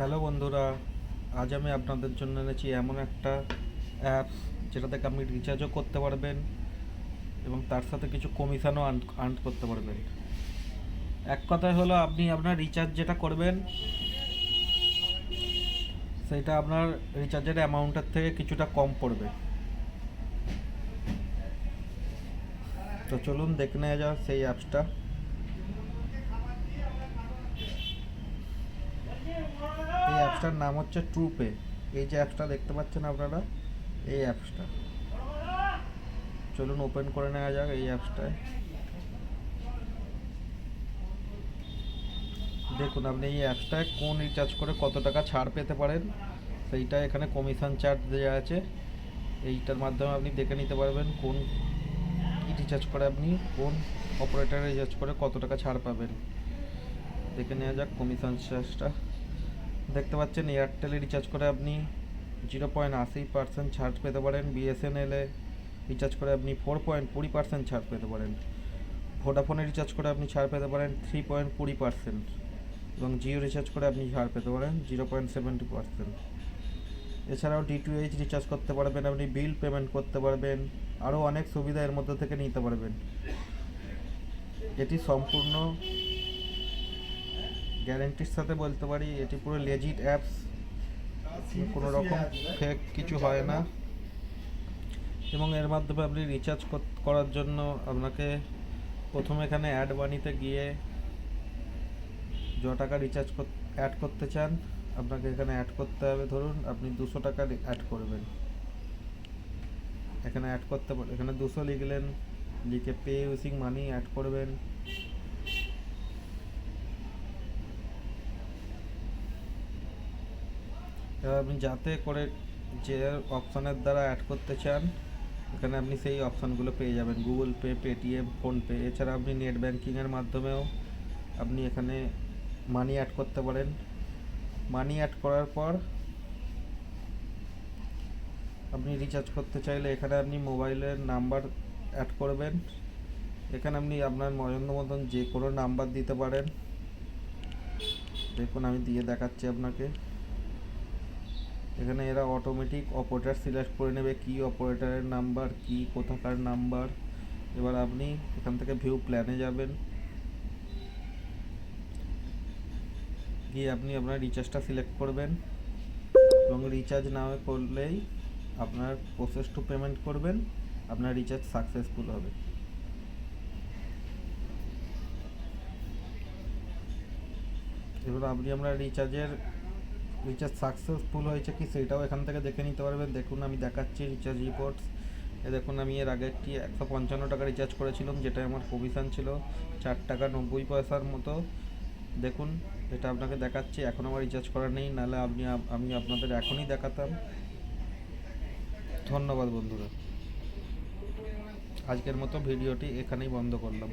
Hello বন্ধুরা, আজ আমি আপনাদের জন্য এনেছি এমন একটা অ্যাপস যেটা থেকে আপনি রিচার্জও করতে পারবেন এবং তার সাথে কিছু কমিশনও আর্ন করতে পারবেন। এক কথায় হলো, আপনি আপনার রিচার্জ যেটা করবেন সেটা আপনার রিচার্জের অ্যামাউন্টের থেকে কিছুটা কম পড়বে। তো চলুন দেখে নেওয়া যাক সেই অ্যাপসটা। এই অ্যাপসটার নাম হচ্ছে ট্রুপে। এই যে অ্যাপসটা দেখতে পাচ্ছেন আপনারা, এই অ্যাপসটা চলুন ওপেন করে নেওয়া যাক। এই অ্যাপসটায় দেখুন, আপনি এই অ্যাপসটায় কোন রিচার্জ করে কত টাকা ছাড় পেতে পারেন সেইটা এখানে কমিশন চার্জ দেওয়া আছে। এইটার মাধ্যমে আপনি দেখে নিতে পারবেন কোন কী রিচার্জ করে আপনি কোন অপারেটারে রিচার্জ করে কত টাকা ছাড় পাবেন। দেখে নেওয়া যাক কমিশন চার্জটা। দেখতে পাচ্ছেন, এয়ারটেলে রিচার্জ করে আপনি 0.80% ছাড় পেতে পারেন। বিএসএনএলে রিচার্জ করে আপনি 4.20% ছাড় পেতে পারেন। ভোডাফোনে রিচার্জ করে আপনি ছাড় পেতে পারেন 3.20%, এবং জিও রিচার্জ করে আপনি ছাড় পেতে পারেন 0.70%। এছাড়াও DTH রিচার্জ করতে পারবেন, আপনি বিল পেমেন্ট করতে পারবেন, আরও অনেক সুবিধা এর মধ্যে থেকে নিতে পারবেন। এটি সম্পূর্ণ গ্যারেন্টির সাথে বলতে পারি এটি পুরো লেজিট অ্যাপস, কোনো রকম ফেক কিছু হয় না। এবং এর মাধ্যমে আপনি রিচার্জ করার জন্য আপনাকে প্রথমে এখানে অ্যাড মানিতে গিয়ে টাকা রিচার্জ অ্যাড করতে চান আপনাকে এখানে অ্যাড করতে হবে। ধরুন আপনি 200 টাকা অ্যাড করবেন, এখানে অ্যাড করতে পারেন। এখানে 200 লিখলেন, লিখে পে ইউজিং মানি অ্যাড করবেন। এবার আপনি যাতে করে যে অপশানের দ্বারা অ্যাড করতে চান এখানে আপনি সেই অপশানগুলো পেয়ে যাবেন, গুগল পে, পেটিএম, ফোনপে। এছাড়া আপনি নেট ব্যাঙ্কিংয়ের মাধ্যমেও আপনি এখানে মানি অ্যাড করতে পারেন। মানি অ্যাড করার পর আপনি রিচার্জ করতে চাইলে এখানে আপনি মোবাইলের নাম্বার অ্যাড করবেন। এখানে আপনি আপনার পছন্দ মতন যে কোনো নাম্বার দিতে পারেন। দেখুন আমি দিয়ে দেখাচ্ছি আপনাকে। এখানে এরা অটোমেটিক অপারেটর সিলেক্ট করে নেবে, কি অপারেটরের নাম্বার, কি কোথাকার নাম্বার। এবার আপনি এখান থেকে ভিউ প্ল্যানে যাবেন, গিয়ে আপনি আপনার রিচার্জটা সিলেক্ট করবেন এবং রিচার্জ না করলেই আপনার প্রসেস টু পেমেন্ট করবেন, আপনার রিচার্জ সাকসেসফুল হবে। এবার আপনি আপনার রিচার্জ সাকসেসফুল হয়েছে কি সেটাও এখান থেকে দেখে নিতে পারবেন। দেখুন আমি দেখাচ্ছি রিচার্জ রিপোর্টস। দেখুন আমি এর আগে একটি 155 টাকা রিচার্জ করেছিলাম, যেটা আমার কমিশন ছিল 4 টাকা 90 পয়সার মতো। দেখুন এটা আপনাকে দেখাচ্ছি। এখন আমার রিচার্জ করা নেই, নাহলে আমি আপনাদের এখনই দেখাতাম। ধন্যবাদ বন্ধুরা, আজকের মতো ভিডিওটি এখানেই বন্ধ করলাম।